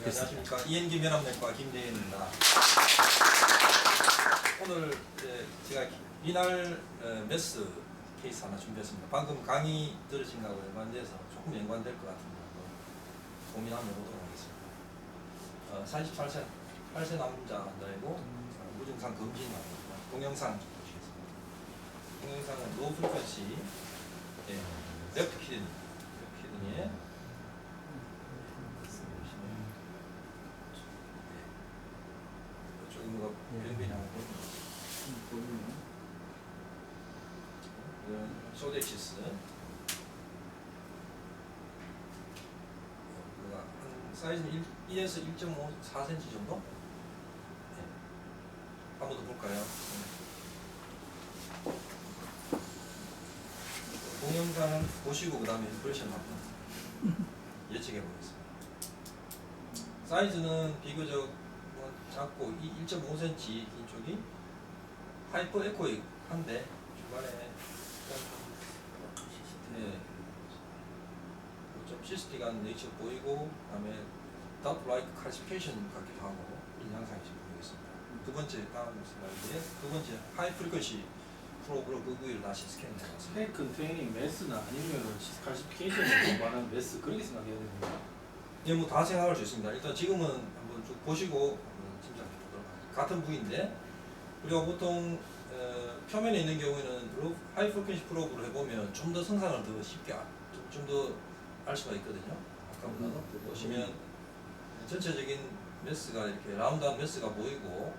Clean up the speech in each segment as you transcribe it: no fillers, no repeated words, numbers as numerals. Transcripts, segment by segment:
안녕하십니까. ENG 면역내과 김대현입니다. 오늘 제가 리날 메스 케이스 하나 준비했습니다. 방금 강의 들으신 거하고 연관돼서 조금 연관될 것 같은데 고민 한번 해보도록 하겠습니다. 48세 남자 환자이고 무증상 검진 환자입니다. 동영상 보시겠습니다. 동영상은 로우 프리퀀시 레프트 키드니에 이거가 변변이 하고 이건 소덱시스 한 사이즈는 1에서 1.4cm 정도? 네. 한 번 더 볼까요? 동영상을 보시고 그 다음에 인프레션 한번 예측해 보겠습니다. 사이즈는 비교적 작고 1.5cm 이쪽이 하이퍼 에코익한데 중간에 좀 시스틱한 네이처 보이고 그다음에 닷 라이크 칼시피케이션 같기도 하고 이런 양상이 지금 보이겠습니다. 두 번째 다음 슬라이드에 두 번째 하이 프리퀀시 프로브로 그 부위를 다시 스캔해 봤습니다. 헬 컨테이닝 메스나 아니면 칼시피케이션을 공부하는 메스 그렇게 생각해야 됩니다. 예, 뭐 다 생각할 수 있습니다. 일단 지금은 한번 쭉 보시고 짐작해 보도록 하겠습니다. 같은 부위인데 우리가 보통 표면에 있는 경우에는 하이 프리퀀시 프로브를 해보면 좀 더 성상을 더 쉽게 좀 더 알 수가 있거든요. 아까보다도 보시면 전체적인 메스가 이렇게 라운드한 메스가 보이고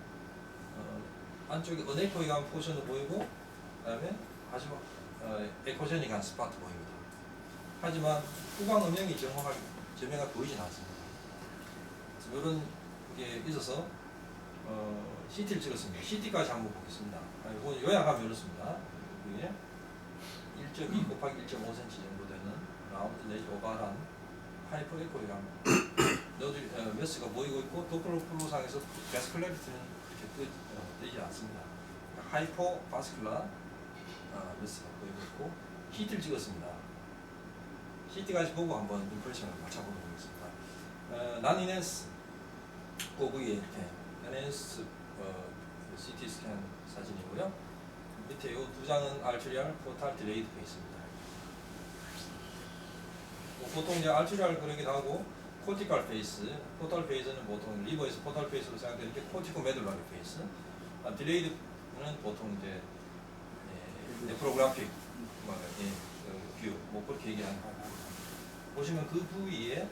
안쪽에 어네코익한 포션도 보이고 그다음에 마지막 에코제닉한 스파트 보입니다. 하지만 후광 음영이 점영하게 보이진 않습니다. 이런 게 있어서 CT를 찍었습니다. CT까지 한번 보겠습니다. 이거 요약하면 이렇습니다. 위에 1.2 곱하기 1.5cm 정도 되는 라운드 내지 오발한 하이퍼 에코이랑 메스가 보이고 있고 도플러상에서 베스큘라리티는 그렇게 뜨지 않습니다. 하이퍼 바스큘라 메스가 보이고 있고 CT를 찍었습니다. CT까지 보고 한번 인프레션을 맞춰보도록 하겠습니다. 난이넨스 그 부위에 이렇게 난이넨스 CT 스캔 사진이고요. 밑에 이 두 장은 알트리알 포탈 딜레이드 페이스입니다. 보통 이제 알트리알 그러기도 하고 코티칼 페이스, 포탈 페이스는 보통 리버에서 포탈 페이스로 생각되는 게 코티코 메듈라리 페이스, 딜레이드는 보통 이제 네프로그래픽 뷰, 뭐 그렇게 얘기하는 거고 보시면 그 부위에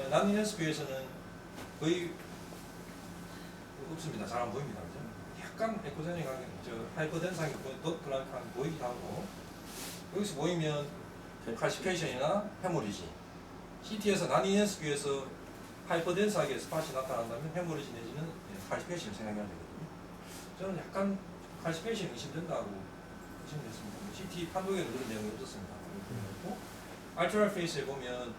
난이넨스 뷰에서는 거의 없습니다. 잘 안 보입니다. 그죠? 약간 에코제닉하게 하이퍼덴스하게 덧블락하게 보이기도 하고 여기서 보이면 칼시피케이션이나 헤모리지 CT에서 난이넨스 뷰에서 하이퍼덴스하게 스팟이 나타난다면 헤모리지 내지는 칼시피케이션을 생각해야 되거든요. 저는 약간 칼시피케이션이 의심된다고 의심됐습니다. CT 판독에는 그런 내용이 없었습니다. 알트리알 페이스에 보면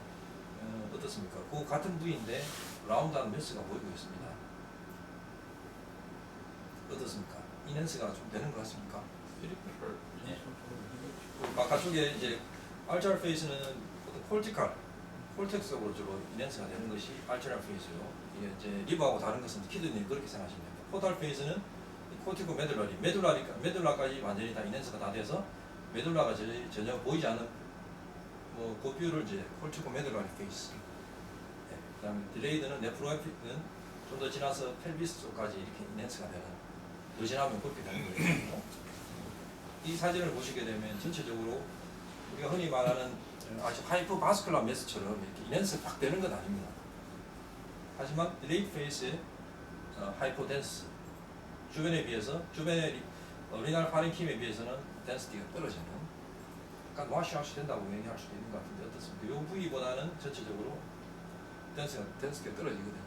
어떻습니까? 그 같은 부위인데 라운드한 메스가 보이고 있습니다. 어떻습니까? 이넨스가 좀 되는 것 같습니까? 네. 바깥쪽에 이제 알트리알 페이스는 콜티칼, 콜텍스적으로 주로 이넨스가 되는 것이 알트리알 페이스요. 이게 이제 리버하고 다른 것은 키드니 그렇게 생각하시면 됩니다. 포탈 페이스는 코티코 메듈라리, 메듈라까지 완전히 다 이넨스가 다 돼서 메듈라가 전혀 보이지 않는 그 뷰를 이제 콜티코 메듈라리 페이스. 네. 그다음에 딜레이드는 네프로에픽은 좀 더 지나서 펠비스 쪽까지 이렇게 이넨스가 되는. 더 지나면 그렇게 되는 거예요. 이 사진을 보시게 되면 전체적으로 우리가 흔히 말하는 아주 하이퍼 바스큘라 메스처럼 이렇게 이넨스가 딱 되는 건 아닙니다. 하지만 딜레이드 페이스의 하이퍼 덴스 주변에 비해서 주변의 리날 파렌킴에 비해서는 덴스티가 떨어지는 약간 와시와시 된다고 얘기할 수도 있는 것 같은데 어떻습니까? 이 부위보다는 전체적으로 덴스가 떨어지거든요.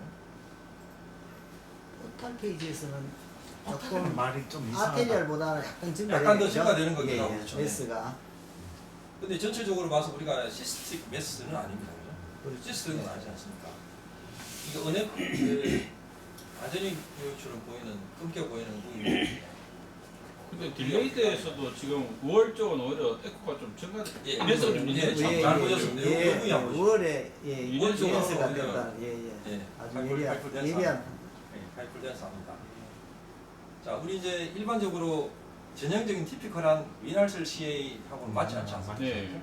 포탈 페이지에서는 조금 말이 좀 이상하다. 아테리얼보다는 약간 증가되는 약간 더 증가되는 거기도 예, 하고 그렇죠. 메스가. 근데 전체적으로 봐서 우리가 시스틱 메스는 아닙니다. 그죠? 시스틱은 아니지 않습니까? 이거 완전히 뷰처럼 보이는, 끊겨 보이는 부위입니다. 근데 딜레이드에서도 지금 9월 쪽은 오히려 에코가 좀 증가돼. 예, 매수가 좀 예, 있는데. 잘 보셨습니다. 예, 여기 한번 보시죠. 5월에 예, 이년 동안 이년세가 오히려 됐다. 예, 예. 예, 아주 하이풀 댄스 예리한. 하이풀 합니다. 자, 우리 이제 일반적으로 전형적인 티피컬한 위날셀 CA하고는 맞지 않지 않습니까? 네.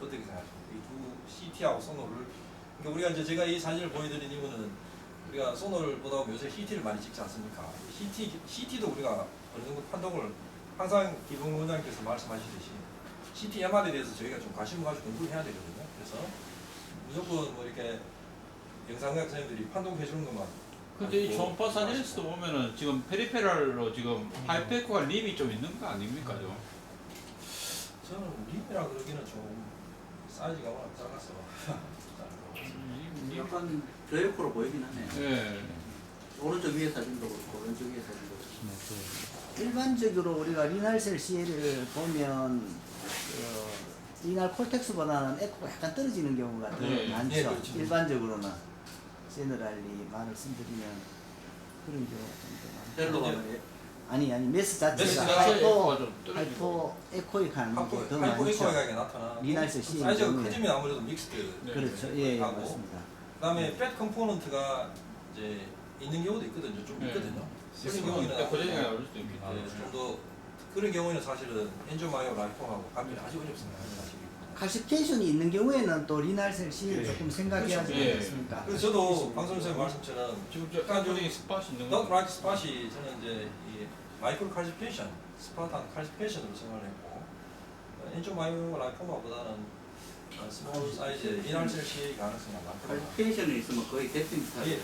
어떻게 생각하십니까? 이 두 CT하고 소노를 그러니까 우리가 이제 제가 이 사진을 보여드린 이유는 우리가 소노를 보다 보면 요새 CT를 많이 찍지 않습니까? CT도 우리가 어느 정도 판독을 항상 기동 원장님께서 말씀하시듯이 CT MR에 대해서 저희가 좀 관심을 가지고 공부를 해야 되거든요. 그래서 무조건 뭐 이렇게 영상의학 선생님들이 판독해 주는 것만 근데 이 아이고, 초음파 사진에서도 보면은 지금 페리페랄로 지금 하이페코가 립이 좀 있는 거 아닙니까? 좀? 저는 립이라 그러기는 좀 사이즈가 워낙 작아서 약간 저에코로 보이긴 하네요. 네. 오른쪽 위에 사진도 그렇고 왼쪽 위에 사진도 그렇고. 일반적으로 우리가 리날셀 CL을 보면 리날 콜텍스보다는 에코가 약간 떨어지는 경우가 더 네. 많죠. 네, 그렇죠. 일반적으로는 제너럴리 말을 쓴드리면 그런 경우가 좀 더 많죠. 헬로가 말이에요. 아니 메스 자체가 메스 자체에 하이포 에코가 좀 떨어지고. 하이포 에코익 하는 게 더 하이포 많죠. 에코하게 나타나 리날셀 CL 사이즈가 경우에. 커지면 아무래도 믹스드 네. 그렇죠. 예, 하고 맞습니다. 그다음에 팻 컴포넌트가 이제 있는 경우도 있거든요. 좀 네. 있거든요. 그런 에코 경우에는 고정이 나올 수도 있겠다. 좀더 그런 경우에는 사실은 엔조마이오 라이폼하고 관계는 아주 어렵습니다. 사실. 칼시피케이션이 있는 경우에는 또 리날셀 CL 조금 생각해야 그렇죠. 되지 예. 않습니까? 그래서 저도 방송 선생님 말씀처럼 지금 저 약간 좀 에코링 스팟이 있는 넛 거. 라이트 스팟이 저는 이제 이 마이크로 칼시피케이션, 스팟한 칼시피케이션으로 생각을 했고 엔조마이오 라이폼보다는 스몰 사이즈의 리날셀 CA 가능성이 많거든요. 퀄리피케이션이 있으면 거의 대칭 예, 스타일.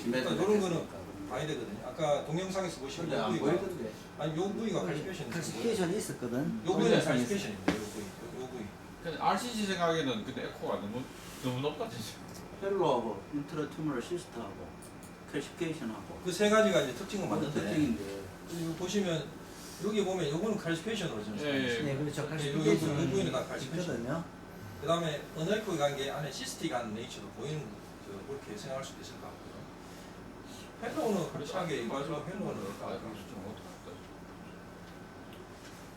일단 이런 거는 봐야 되거든요. 아까 동영상에서 보시면 근데 요 안 부위가 보이던데. 아니 요 부위가 칼시피케이션이 칼시피케이션이 있었거든. 요 부위는 동영상에서. 칼시피케이션입니다. 요 부위, 요 부위. 근데 RCC 생각에는 근데 에코가 너무 높다 진짜. 헬로하고 인트라 튜머럴 시스트하고 퀄리피케이션하고 그 세 가지가 이제 특징은 맞는 맞는데 특징인데 이거 보시면 여기 보면 요거는 칼시피케이션으로 저는 예, 예. 네, 그렇죠. 요 칼시피케이션이 부위는 다 칼시피케이션. 있거든요. 그 다음에 어널코에 간게 안에 시스틱한 네이처도 보이는 그렇게 생각할 수도 있을 것 같고요. 헬로우는 그렇게 이거죠.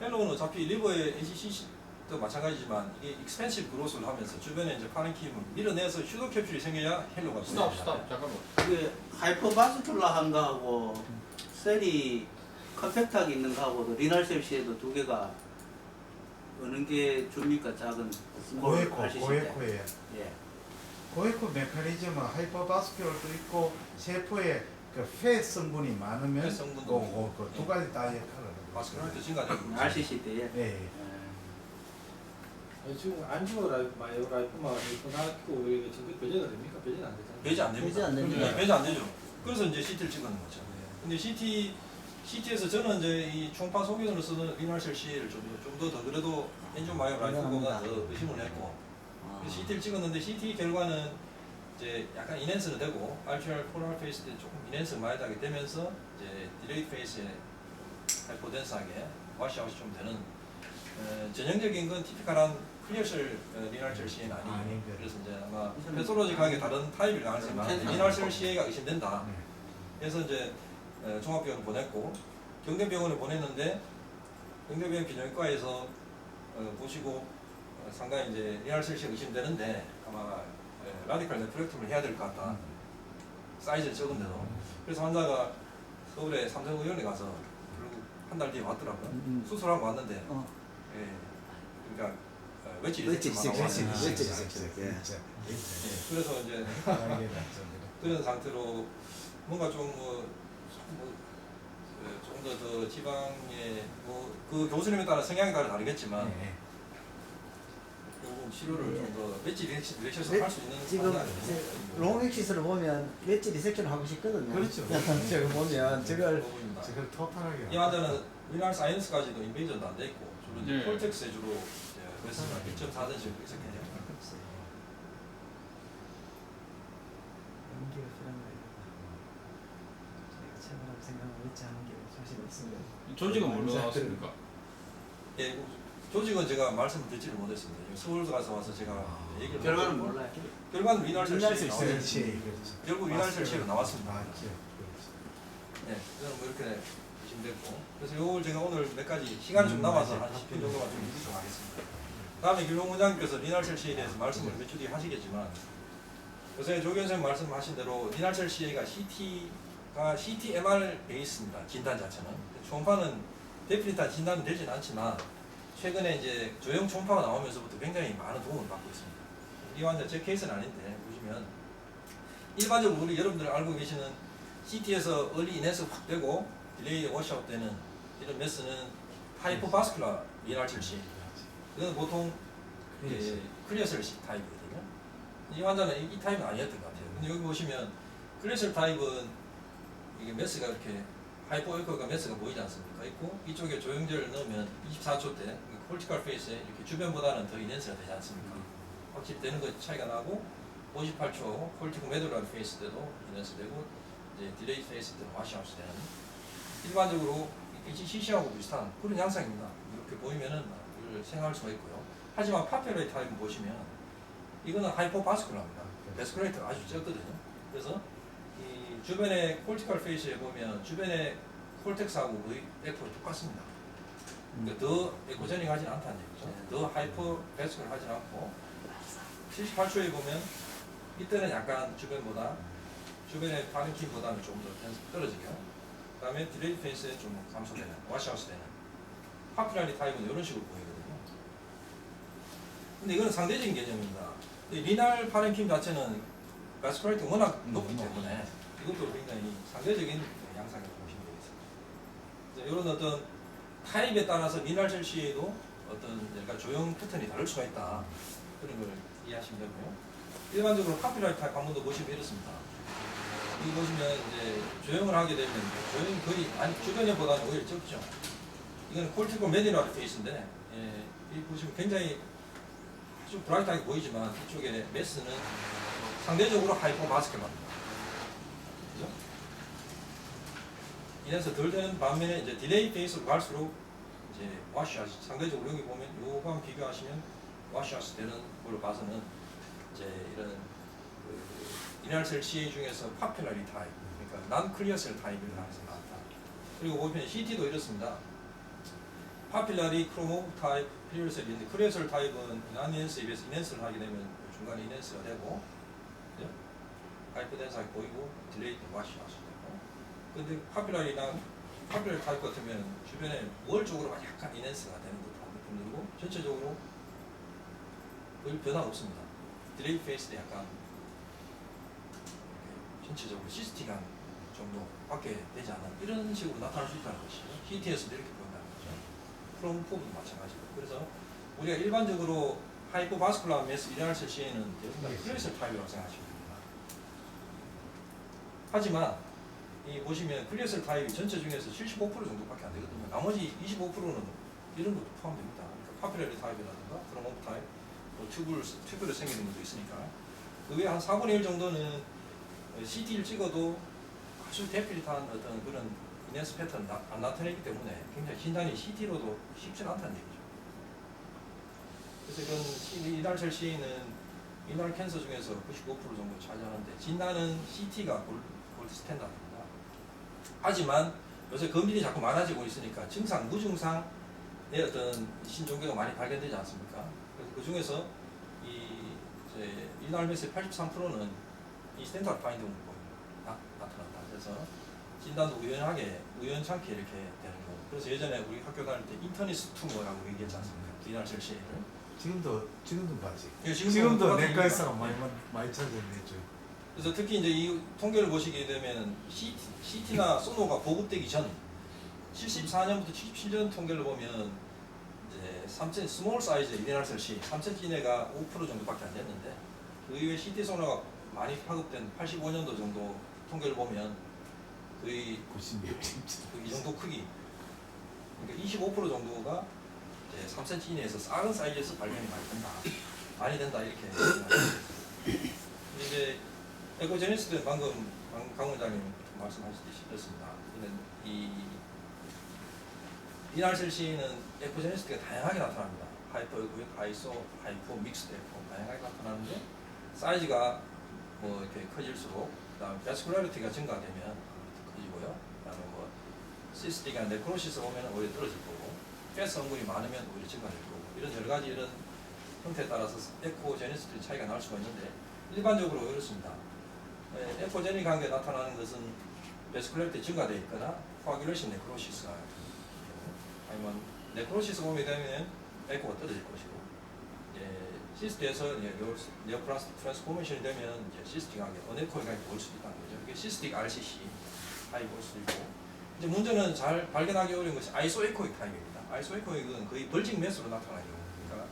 헬로우는 어차피 리버의 NCC도 마찬가지지만 이게 익스펜시브 그로스를 하면서 주변에 이제 파렌킴을 밀어내서 슈도 캡슐이 생겨야 헬로우가 스탑 보여요. 스탑 잠깐만. 이게 하이퍼바스큘라한 거하고 셀이 컴팩트하게 있는 거하고도 리날셀 시에도 두 개가 어느 게 줍니까? 작은 스몰 RCC 때. 고에코예요. 예. 고에코 메커니즘은 하이퍼바스큘러도 있고 세포에 그폐 성분이 많으면 폐 성분도 그두 가지 다 역할을 해요. 바스큘라리티 증가되고 RCC 때에. 예. 지금 안지오 마이오 라이프만 이거 낳고 이게 지금 배제가 됩니까? 배제는 안 되잖아요. 배제 안 됩니다. 배제 안 됩니다. 네, 배제 안 되죠. 그래서 이제 CT를 찍는 거죠. 근데 CT에서 저는 이제 이 총파 소견으로 쓰는 리날셀 CA를 좀 더 그래도 엔조마이오 라이프보다 더 의심을 했고 그래서 CT를 찍었는데 CT 결과는 이제 약간 인핸스는 되고 RTR 폴ар 페이스 때 조금 인핸스 많이 나게 되면서 이제 디레이 페이스에 하이포덴스하게 와시아웃이 좀 되는 전형적인 건 티피컬한 클리어셀 리날셀 CA는 아니고 아니죠. 그래서 이제 아마 패솔로직하게 다른 타입일 가능성이 리날셀 CA가 의심된다. 그래서 이제 종합병원을 보냈고 경대병원에 보냈는데 경대병원 비뇨기과에서 보시고 상당히 이제 리날셀 CA가 의심되는데 아마 라디칼 네프렉tom을 해야 될 것 같다. 사이즈는 적은데도. 그래서 환자가 서울에 삼성의원에 가서 결국 한 달 뒤에 왔더라고요. 수술하고 왔는데 예, 그러니까 웨지 리섹션만 하고 왔어요. 그래서 이제 그런 상태로 뭔가 좀 좀 더 지방에 그 교수님에 따라 성향에 따라 다르겠지만 결국 치료를 좀 더 웨지 리섹션 할수 있는 지금 방법이 롱엑시스를 보면 웨지 리섹션 하고 싶거든요. 그렇죠. 저거 보면 저걸 부분입니다. 저걸 토탈하게. 이 환자는 리날 사이언스까지도 인베이전도 안 돼 있고 주로 이제 네. 콜텍스에 주로 그랬으면 1.4cm 있었겠네요. 연기가 필요한 거예요. 저희가 최고라고 생각하고 있지 않은 게 사실 있습니다. 조직은 뭘로 나왔습니까? 예, 조직은 제가 말씀을 듣지를 못했습니다. 서울 가서 와서 제가 얘기를 결과는 못했고, 몰라요. 결과는 리날셀 리날셀 나왔습니다. 그렇지. 결국 리날셀 CA로 나왔습니다. 맞죠. 네, 저는 뭐 이렇게 보시면 되고. 그래서 요걸 제가 오늘 몇 가지 시간이 좀 남아서 한 10분 정도만 좀 이루도록 하겠습니다. 다음에 길롱 원장님께서 리날셀 CA에 대해서 말씀을 몇 주 뒤에 하시겠지만 요새 조규현 선생님 말씀하신 대로 리날셀 CA가 CT-MR 베이스입니다. 진단 자체는. 초음파는 데피니트한 진단은 되진 않지만 최근에 이제 조형 초음파가 나오면서부터 굉장히 많은 도움을 받고 있습니다. 이 환자 제 케이스는 아닌데 보시면 일반적으로 우리 여러분들 알고 계시는 CT에서 얼리 인해서 확 되고 딜레이 워시아웃 되는 이런 메스는 하이퍼바스큘라 리날셀 CA. 이건 보통 클리어셀 타입이거든요. 이 환자는 이 타입은 아니었던 것 같아요. 근데 여기 보시면 클리어셀 타입은 이게 메스가 이렇게 하이퍼 에코가 메스가 보이지 않습니까? 있고 이쪽에 조형제를 넣으면 24초 때 콜티컬 페이스에 이렇게 주변보다는 더 인핸스가 되지 않습니까? 확실히 되는 것 차이가 나고 58초 콜티코 메듈라 페이스 때도 인핸스 되고 이제 딜레이 페이스 때는 와시아웃이 되는 일반적으로 HCC하고 비슷한 그런 양상입니다. 이렇게 보이면은 이걸 생각할 수가 있고요. 하지만 파피러레이 타입을 보시면 이거는 하이퍼바스큘라입니다. 베스큘레이터가 아주 적거든요. 그래서 이 주변의 콜티컬 페이스에 보면 주변의 콜텍스하고 거의 에코가 똑같습니다. 그러니까 더 에코제닉 하진 않다는 얘기죠. 더 하이퍼 베스큘 하진 않고 78초에 보면 이때는 약간 주변의 파랭킴보다는 조금 더 떨어지죠. 그 다음에 딜레이 페이스에 좀 감소되는, 와시아웃이 되는 파피라리 타입은 이런 식으로 보이거든요. 근데 이거는 상대적인 개념입니다. 리날 파랭킴 자체는 베스큘레이트가 워낙 높기 때문에 이것도 굉장히 상대적인 양상이라고 보시면 되겠습니다. 이런 어떤 타입에 따라서 리날셀 CA도 어떤 약간 조형 패턴이 다를 수가 있다. 그런 걸 이해하시면 되고요. 일반적으로 파피라리 타입 한 번 더 보시면 이렇습니다. 여기 보시면 이제 조형을 하게 되면 조형이 거의 주변에보다는 오히려 적죠. 이건 콜티코 메디널 페이스인데 이 보시면 굉장히 아주 브라이트하게 보이지만 이쪽에 메스는 상대적으로 하이퍼바스큘라입니다. 그죠? 이래서 덜 되는 반면에 이제 딜레이 페이스로 갈수록 이제 와시아웃 상대적으로 여기 보면 요거랑 비교하시면 와시아웃 되는 걸로 봐서는 이제 이런 리날셀 CA 중에서 파피라리 타입, 그러니까 난 클리어셀 타입을 나와서 나왔다. 그리고 보면 CT도 이렇습니다. 파필라리 크로모 타입 클리어셀인데 클리어셀 타입은 난 인핸스에 비해서 인핸스를 하게 되면 중간에 인핸스가 되고 하이퍼덴스하게 보이고 딜레이 와시아웃이 되고 근데 파필라리 타입 같으면 주변에 우월적으로 약간 인핸스가 되는 듯한 느낌 들고 전체적으로 거의 변화가 없습니다. 딜레이 페이스도 약간 전체적으로 시스틱한 정도밖에 되지 않는 이런 식으로 나타날 수 있다는 것이죠. CT에서도 이렇게 보인다는 거죠. 크롬포도 마찬가지고. 그래서 우리가 일반적으로 하이퍼바스큘라 메스 리날셀 CA는 클리어셀 타입이라고 생각하시면 됩니다. 하지만 이 보시면 클리어셀 타입이 전체 중에서 75% 정도밖에 안 되거든요. 나머지 25%는 이런 것도 포함됩니다. 그러니까 파피라리 타입이라든가 크로모프 타입, 튜브를 생기는 것도 있으니까 그 외에 한 4분의 1 정도는 CT를 찍어도 아주 데필리트한 어떤 그런 인핸스 패턴 안 나타내기 때문에 굉장히 진단이 CT로도 쉽지는 않다는 얘기죠. 그래서 이건 이날셀 CA는 이날 캔서 중에서 95% 정도 차지하는데 진단은 CT가 골드 스탠다드입니다. 하지만 요새 검진이 자꾸 많아지고 있으니까 증상, 무증상의 어떤 신종계가 많이 발견되지 않습니까? 그래서 그 중에서 이날 메스의 83%는 이 스탠다드 파인딩으로 나타난다. 그래서 진단도 우연찮게 이렇게 되는 거. 그래서 예전에 우리 학교 다닐 때 인터니스 투머라고 얘기했지 않습니까? 이날셀 CA를. 지금도 맞지. 예, 지금도 내과에서 많이 찾아냈죠. 그래서 특히 이제 이 통계를 보시게 되면 CT나 소노가 보급되기 전 74년부터 77년 통계를 보면 이제 3cm 스몰 사이즈의 이날셀 CA 3cm 이내가 5% 정도밖에 안 됐는데 그 이후에 CT 소노가 많이 파급된 85년도 정도 통계를 보면 거의 90몇 이 정도 크기, 그러니까 25% 정도가 이제 3cm 이내에서 작은 사이즈에서 발견이 많이 된다 이렇게 생각합니다. 이제 에코제니스도 방금 강 원장님 말씀하셨듯이 그렇습니다. 이 이날셀 CA는 에코제니스가 다양하게 나타납니다. 하이퍼 에코, 하이소, 하이퍼, 믹스드 에코 다양하게 나타나는데 사이즈가 이렇게 커질수록 그다음에 베스큘라리티가 증가되면 커지고요. 그다음에 시스틱이나 네크로시스 오면 오히려 떨어질 거고, 가스 성분이 많으면 오히려 증가될 거고, 이런 여러 가지 이런 형태에 따라서 에코제니스들이 차이가 날 수가 있는데 일반적으로 이렇습니다. 에코제닉 관계에 나타나는 것은 베스큘레이트 증가되어 있거나 코아듈레이션 네크로시스가 아니면 네크로시스 오게 되면 에코가 떨어질 것이고, 시스트에서 네오플라스틱 트랜스포메이션이 되면 이제 시스틱 관계, 어네코이 관계가 올 수도 있다는 거죠. 이게 시스틱 RCC 타입이 올 수도 있고, 이제 문제는 잘 발견하기 어려운 것이 아이소에코익 타입입니다. 아이소에코익은 거의 벌직 매스로 나타나는 경우. 그러니까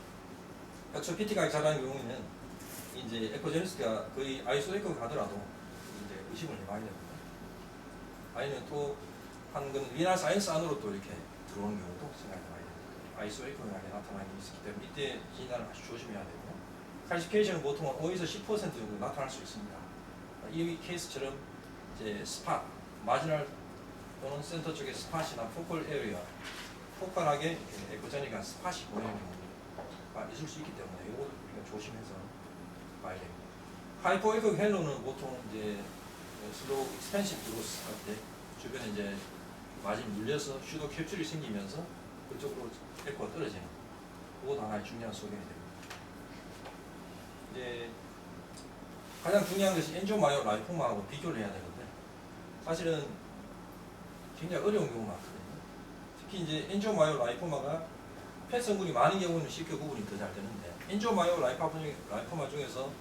액수 PT가 잘하는 경우에는 이제 에코제니스가 거의 아이소에코익 하더라도 이제 의심을 해봐야 됩니다. 아니면 또 한건 리날 사이언스 안으로 또 이렇게 들어오는 경우도 생각해봐야 됩니다. 아이소에코익하게 나타나는 게 있기 때문에 이때 진단을 아주 조심해야 되고, 칼시피케이션은 보통 5에서 10% 정도 나타날 수 있습니다. 이 케이스처럼 이제 스팟, 마지널 또는 센터 쪽의 스팟이나 포컬 에리어, 포컬하게 에코제닉한 스팟이 보이는 경우가 있을 수 있기 때문에 이거 우리가 조심해서 봐야 됩니다. 하이포에코 헬로는 보통 이제 슬로우 익스펜시브 드로스 할 때 주변에 이제 마진 물려서 슈도 캡슐이 생기면서 그쪽으로 에코가 떨어지는, 그것도 하나의 중요한 소견이 됩니다. 이제 가장 중요한 것이 엔조마이오 라이포마하고 비교를 해야 되는데, 사실은 굉장히 어려운 경우가 많거든요. 특히 이제 엔조마이오 라이포마가 펫 성분이 많은 경우는 쉽게 구분이 더 잘 되는데, 엔조마이오 라이포마 중에서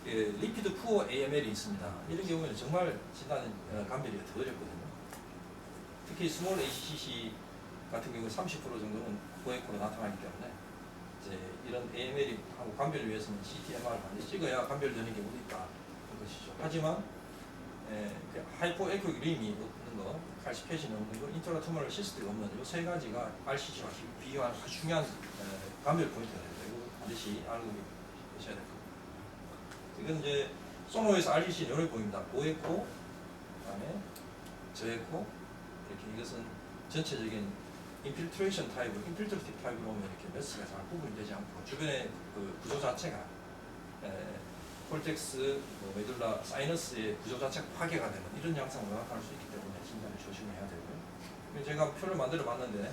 리피드 푸어 AML이 있습니다. 이런 경우에는 정말 진단 감별이 더 어렵거든요. 특히 스몰 ACC 같은 경우 30% 정도는 고에코로 나타나기 때문에 이제 이런 AML이 하고 감별을 위해서는 CT/MR을 반드시 찍어야 감별되는 경우도 있다 그런 것이죠. 하지만 하이포에코익 림이 없는 거, 칼시피케이션이 없는 거, 인트라투모럴 시스트가 없는 이 세 가지가 RCC와 비교한 아주 중요한 감별 포인트가 됩니다. 이거 반드시 알고 계셔야 될 겁니다. 이건 이제 소노에서 RCC 이렇게 보입니다. 고에코, 그다음에 저에코, 이렇게 이것은 전체적인 인필트레이션 타입으로, 인필트레이티브 타입으로 오면 이렇게 매스가 잘 구분이 되지 않고 주변의 그 구조 자체가 콜텍스, 메둘라, 사이너스의 구조 자체가 파괴가 되는 이런 양상으로 나타날 수 있기 때문에 진단을 조심해야 되고요. 제가 표를 만들어 봤는데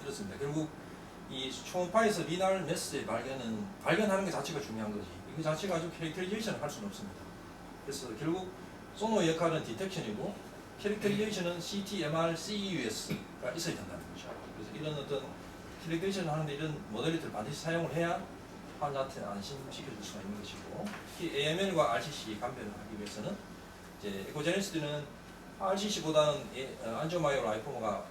이렇습니다. 결국 이 초음파에서 리날 매스의 발견하는 것 자체가 중요한 거지, 이거 자체가 아주 캐릭터리제이션을 할 수는 없습니다. 그래서 결국 소노의 역할은 디텍션이고, 캐릭터리제이션은 CT, MR, CEUS가 있어야 된다는 거죠. 그래서 이런 어떤 캐릭터리제이션을 하는데 이런 모델리티를 반드시 사용을 해야 환자한테 안심시켜줄 수가 있는 것이고, 특히 AML과 RCC 감별을 하기 위해서는 이제 에코제니스트는 RCC보다는 안조마이오 라이포마가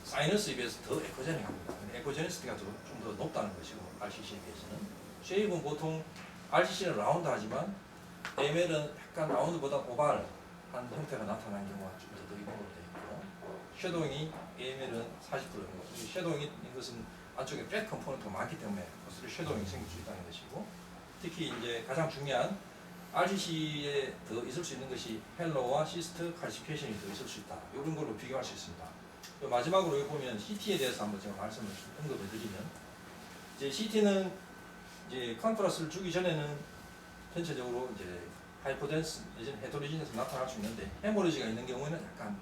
사이너스에 비해서 더 에코제닉합니다. 에코제니스트가 좀 더 높다는 것이고, RCC에 비해서는 쉐입은 보통 RCC는 라운드 하지만 AML은 약간 라운드보다 오발한 형태가 나타나는 경우가 좀 더 있는 걸로 되어 있고, 쉐도잉이 AML은 40% 정도, 쉐도잉인 것은 안쪽에 팻 컴포넌트가 많기 때문에 거슬러 쉐도잉이 생길 수 있다는 것이고, 특히 이제 가장 중요한 RCC에 더 있을 수 있는 것이 헬로와 시스트, 칼시피케이션이 더 있을 수 있다. 이런 걸로 비교할 수 있습니다. 마지막으로 여기 보면 CT에 대해서 한번 제가 말씀을 언급해드리면, 이제 CT는 이제 컨트라스를 주기 전에는 전체적으로 이제 하이포덴스, 예전 헤토리지너스 나타날 수 있는데, 헤모리지가 있는 경우에는 약간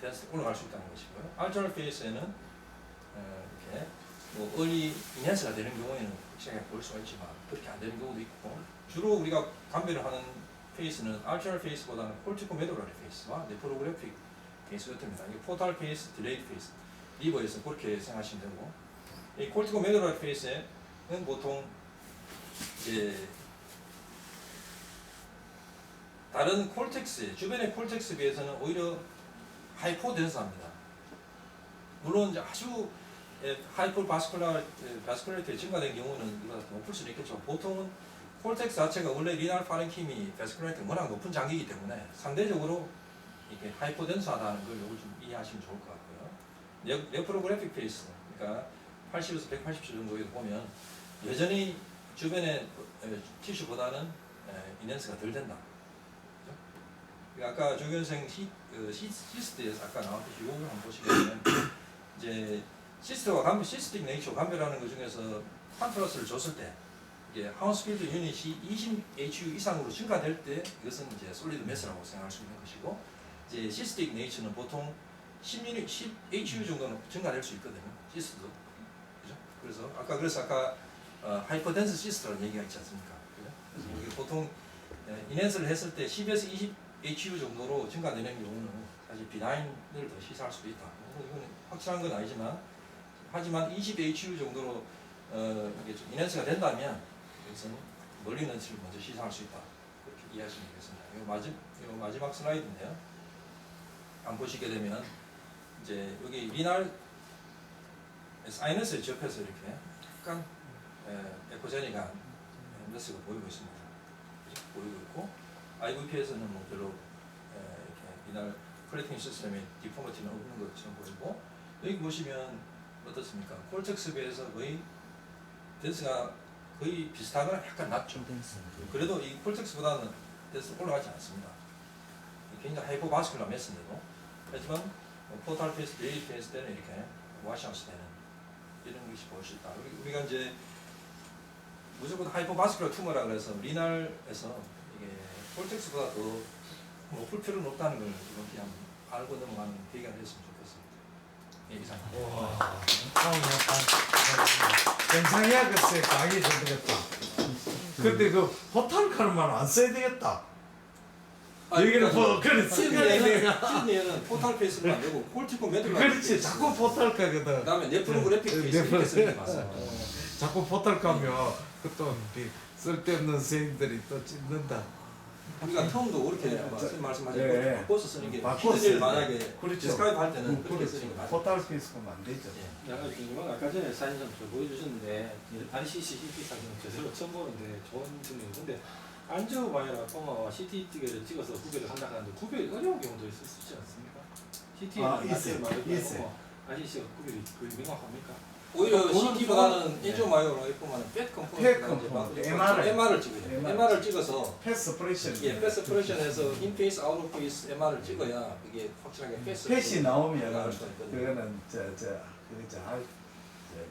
덴스가 올라갈 수 있다는 것이고요. 알터널 페이스에는 이렇게 뭐 얼리 인핸스가 되는 경우에는 시각에 볼 수가 있지만 그렇게 안 되는 경우도 있고, 주로 우리가 감별을 하는 페이스는 알터널 페이스보다는 콜티코 메도라리 페이스와 네프로그래픽 페이스 같습니다. 이게 포탈 페이스, 딜레이드 페이스, 리버에서 그렇게 생각하시면 되고, 이 콜티코 메도라리 페이스는 보통 이제 다른 콜텍스, 주변의 콜텍스에 비해서는 오히려 하이포덴스합니다. 물론 이제 아주 하이퍼 바스큘라리티가 증가된 경우는 이보다 더 높을 수는 있겠지만, 보통은 콜텍스 자체가 원래 리날 파렌킴이 바스큘라리티가 워낙 높은 장기이기 때문에 상대적으로 이렇게 하이포덴스하다는 걸 요걸 좀 이해하시면 좋을 것 같고요. 네프로그래픽 페이스, 그러니까 80에서 180초 정도에 보면 여전히 주변의 티슈보다는 인핸스가 덜 된다. 아까 조교생 시스트에서 아까 나왔듯이 요걸 한번 보시면 이제 시스틱 네이처 감별하는 것 중에서 컨트라스를 줬을 때 이게 하우스필드 유닛이 20HU 이상으로 증가될 때 이것은 이제 솔리드 매스라고 생각할 수 있는 것이고, 이제 시스틱 네이처는 보통 10mm, 10 HU 정도는 증가될 수 있거든요. 시스도. 그죠? 그래서 아까 하이퍼덴스 시스트라는 얘기가 있지 않습니까? 그죠? 그래서 이게 보통 인핸스를 했을 때 10에서 20 HU 정도로 증가되는 경우는 사실 비나인을 더 시사할 수도 있다. 이건 확실한 건 아니지만 하지만 20 HU 정도로 이게 좀 인핸스가 된다면 이것은 멀리 있는 것을 먼저 시사할 수 있다. 그렇게 이해하시면 되겠습니다. 이거 마지막 슬라이드인데요. 안 보시게 되면 이제 여기 리날 사이너스에 접해서 이렇게 약간 에코제닉한 메스가 보이고 있습니다. 보이고 있고 IVP에서는 뭐 별로 이렇게 리날 컬렉팅 시스템의 디포머티는 없는 것처럼 보이고 여기 보시면 어떻습니까? 콜텍스에 비해서 거의 댄스가 거의 비슷하거나 약간 낮죠. 그래도 이 콜텍스보다는 댄스 올라가지 않습니다. 굉장히 하이퍼바스큘라 메스인데도 하지만 포탈 페이스, 데이 페이스 때는 이렇게 와시아웃 되는 이런 것이 보일 수 있다. 우리가 이제 무조건 하이퍼바스큘라 투머라 그래서 리날에서 이게 콜텍스보다 더 높을 필요는 없다는 걸 이렇게 한번 알고 넘어가는 계기가 됐으면 좋겠습니다. 예, 이상입니다. 와, 괜찮이야겠어요. 강의 좀 되겠다. 근데 그 포탈카르만 안 써야 되겠다. 여기는 뭐 그래 시드니에는 포탈 페이스는 안 되고 콜티코 메들라. 그렇지. 자꾸 포탈카거든. 그다음에 네프로그래픽 페이스 이렇게 쓰는 게 맞습니다. 자꾸 포탈카면 그또 쓸데없는 선생님들이 또 찝는다. 우리가 처음도 그렇게 선생님 말씀하신 예, 거 예. 바꿔서 쓰는 게 바꿔서 시드니를 쓰는 만약에 그렇죠. 디스크라이브 할 때는 그렇게 쓰는 게 맞아요. 포탈 페이스가 안 되죠. 예. 약간 궁금한 거 아까 전에 사진 좀 보여주셨는데 RCC CT 사진은 제대로 처음 보는데 좋은 질문이에요. 근데 안저바이라 포마와 CT 띠개를 찍어서 구별을 한다 하는데 구별이 어려운 경우도 있지 않습니까? CT에는 있어요. RCC가 구별이 거의 명확합니까? 오히려 그거는 CT보다는 네. 인조마이어로 F만은 팻 팻 컴포넌트 컴포넌트, MR 을 찍어요. MR을 찍어서 패스 프레션. 예, 패스 프레션에서 인페이스, 아웃페이스 MR을 찍어야 이게 확실하게 패스. 패시 나오면 알 수가 있거든요. 그거는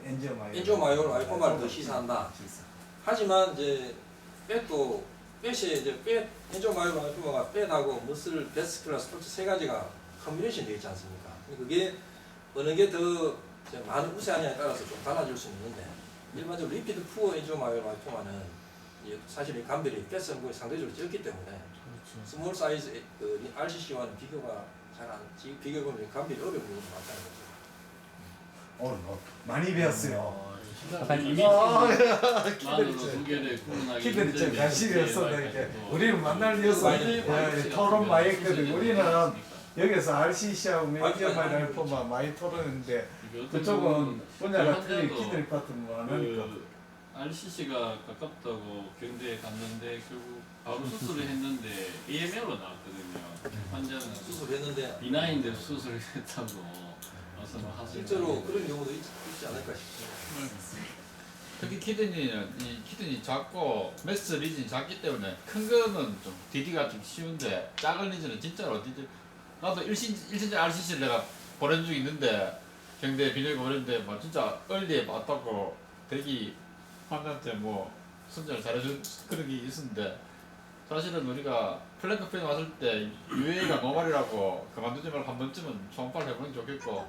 엔저마이어. 인조마이어로 알파마를 더 시사한다. 하지만 이제 팻이 이제 인조마이어로 알파마가 팻하고 머슬, 베스큘라, 스포츠 세 가지가 컨비네이션 되어 있지 않습니까? 그게 어느 게 더 많은 우세하냐에 따라서 좀 달라질 수 있는데 일반적으로 리피드 푸어 인조마이어로 알파마는 사실 이 감별이 팻은 거의 상대적으로 적기 때문에 스몰 사이즈 그 RCC와는 비교가 비교해보면 감별이 어려운 부분이 많다는 거죠. 오늘 많이 배웠어요. 약간 만으로 두 개를 구분하기 키들이 좀 힘든 관심이었어. 게 이렇게 우리는 만날 이어서 토론 많이 했거든. 우리는 여기서 RCC하고 엔저마이어 알파마 많이 토론했는데 그쪽은 분야가 틀린 키들 파트는 뭐 하니까. RCC가 가깝다고 경대에 갔는데 결국 바로 수술을 했는데 AML로 나왔거든요. 환자는 수술했는데 비나인데 수술을 했다고 와서 뭐 하시는 실제로 그런 경우도 있지 않을까 싶습니다. 특히 키드니 작고 메스 리진이 작기 때문에 큰 거는 좀 디디가 좀 쉬운데 작은 리진은 진짜로 어디지? 나도 1cm RCC를 내가 보낸 적이 있는데 경대 비뇨기과 보냈는데 뭐 진짜 얼리에 맞다고 대기 환자한테 뭐 선전을 잘해준 그런 게 있었는데 사실은 우리가 플랭크 페인 왔을 때 UA가 노말이라고 그만두지 말고 한 번쯤은 초음파를 해보는 게 좋겠고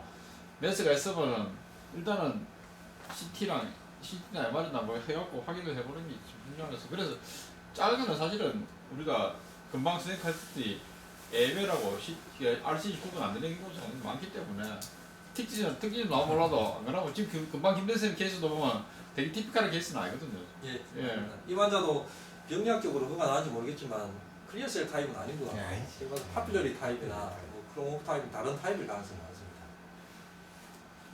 메스가 있으면 일단은 CT나 MR이나 뭐 해갖고 확인을 해보는 게 중요해서 그래서 작은 거는 사실은 우리가 금방 생각할 때 AML하고 RCC 구분 안 되는 경우가 많기 때문에 특징은 너무 몰라도 안 그러고 지금 금방 김대생 케이스도 보면 되게 티피컬한 케이스는 아니거든요. 예. 예. 이 환자도 병리학적으로 그가 나은지 모르겠지만 클리어셀 타입은 아닌 것 같고 그래서 파퓰러리 타입이나 뭐 크로모 타입 다른 타입일 가능성이 많습니다.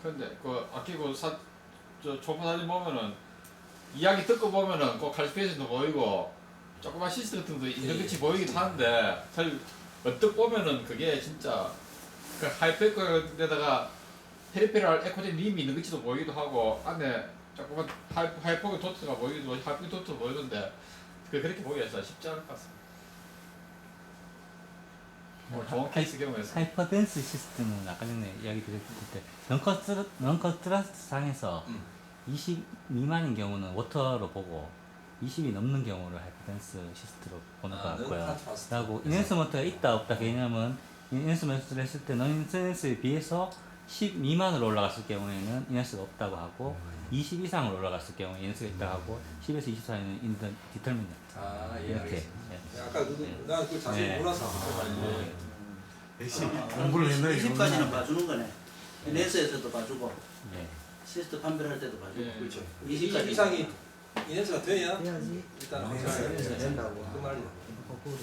근데 그 아끼고 저 초보 사진 보면은 이야기 듣고 보면은 그 칼시페이션도 보이고 조그만 시스 같은 것도 있는 것이 보이기도 하는데 사실 언뜻 보면은 그게 진짜 그 하이페크에다가 페리페랄 에코젠 림이 있는 것도 보이기도 하고 안에 조그만 하이포그 도트가 보이기도 하이포그 도트 보이는데 그렇게 보기가 쉽지 않을 것 같습니다. 뭐 좋은 케이스 경우에서 하이퍼덴스 시스템은 아까 전에 이야기 드렸을 때 넌커스트라스트 상에서 20 미만인 경우는 워터로 보고 20이 넘는 경우를 하이퍼덴스 시스템으로 보는 것 같고요. 그리고 인핸스먼트가 있다 없다 개념은 인해서 매수를 했을 때 넌인센스에 비해서 10 미만으로 올라갔을 경우에는 인해서가 없다고 하고 20 이상으로 올라갔을 경우에 인해서가 있다고 하고 10에서 20 사이는 인더 디터미넌트 아, 예, 이렇게. 알겠습니다. 예. 아까 나 그걸 자세히 네. 몰라서 역시 공부를 했네. 20까지는 봐주는 거네. NS에서도 봐주고 예. 시스템 판별할 때도 봐주고. 예. 그렇죠. 20 20 이상이 인해서가 돼야 해야지. 일단 네, 확실하게 네, 된다고 그 말이야. 거꾸로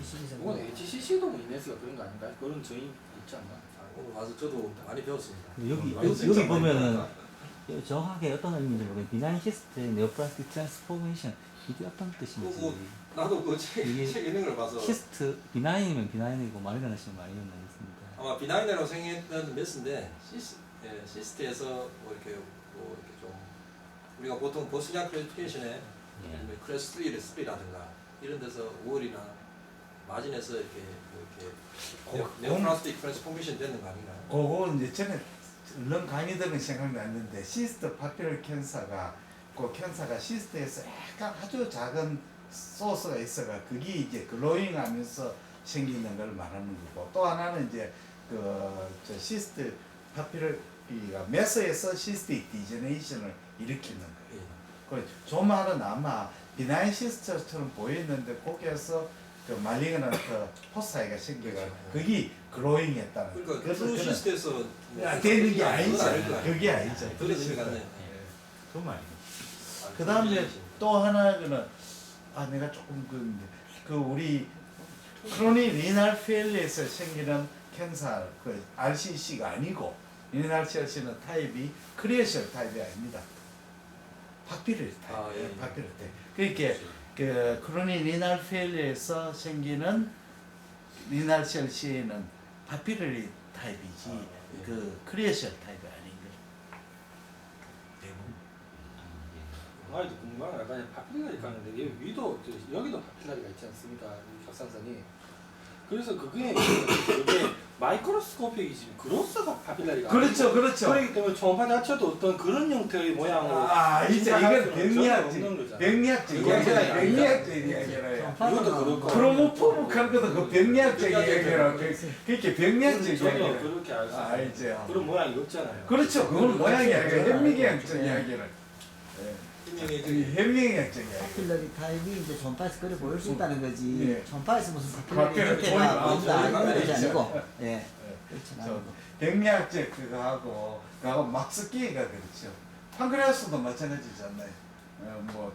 20 이상. 이건 HCC도 뭐 이네스가 그런 거 아닌가요? 그런 저희 있지 않나? 오늘 와서 저도 많이 배웠습니다. 여기 보면은 정확하게 어떤 의미인지 모르겠는데 비나인 시스템 네오플라스틱 트랜스포메이션 이게 어떤 뜻인지 그거 나도 그 책 이게 읽는 걸 봐서 시스트 비나인이면 비나인이고 마리나 하시면 마리나 있습니다. 아마 비나인이라고 생각했던 메스인데 시스트에서 뭐 이렇게 좀 우리가 보통 보스니아 클래시피케이션에 예. 클래스 3라든가 이런 데서 5월이나 마진에서 이렇게 네오플라스틱 트랜스포메이션 되는 거 아닌가요? 그거 이제 전에 얼른 강의 들은 생각났는데 시스트 파피럴 캔서가 그 캔서가 시스트에서 약간 아주 작은 소스가 있어가 그게 이제 글로잉하면서 생기는 걸 말하는 거고 또 하나는 이제 저 시스트 파피럴이가 메스에서 시스틱 디제네이션을 일으키는 거예요. 그 말은 아마 비나인 시스트처럼 보였는데 거기에서 그 말리거나 그 포사이가 생겨가 그게 글로잉했다는 그러니까 그래서 그 저는 시스트에서 되는 게 아니죠. 그건 아닐 거 아니에요. 그게 아니죠. 들어지는 거 같네. 그 말이에요. 그 다음에 또 하나는 내가 조금 그 우리 크로닉 리날 페일리에서 생기는 캔서 그 RCC가 아니고 리날 셀시는 타입이 크리에셜 타입이 아닙니다. 박피럴 타입. 아, 예. 박피럴 타입. 그러니까 그 크로닉 리날 페일리에서 생기는 리날 셀시는 박피럴 타입이지 그 크리에셜 타입이 아닌 거예요. 대부분. 아이도 궁금한 거 약간 파필라리가 하는데 여기 위도 여기도 파필라리가 있지 않습니까? 이 격산선이. 그래서 그게 마이크로스코픽이지 그로스가 파필라리가 그렇죠, 아니고 그렇죠. 그렇기 때문에 초음파 자체도 어떤 그런 형태의 모양으로 이제 이건 병리학적, 병리학적 병리학적 이야기라, 병리학적 이야기라요. 이것도 그렇고 크로모포브한 것도 그 병리학적 이야기라, 그렇게 병리학적 전혀 이야기라. 그렇게 알 수 없어요. 이제 그런 모양이 없잖아요. 그렇죠, 그건 모양이 아니라 현미경학적 이야기라. 분명히 현미경학적 이야기. 파필러리 타입이 이제 전파에서 그래 보일 수 있다는 거지. 예. 전파에서 무슨 파필러리 파필러리 형태가 보인다 보이는 이런 거 것이 아니죠. 아니고. 예. 그렇지 저 않고. 병리학적 그거하고 막스키가 그렇죠. 판크레아스도 마찬가지잖아요. 뭐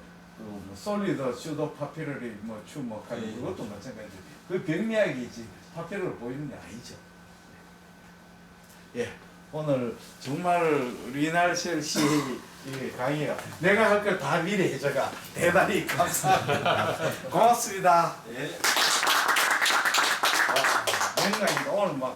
솔리드 슈도 파피럴이 추모카니 그것도 마찬가지. 그 병리학이지 파피럴 보이는 게 아니죠. 예, 오늘 정말 리날 셀시 강의가 내가 할 걸 다 미리 해줘가 대단히 감사합니다. 고맙습니다. 예. 뭔가 오늘 막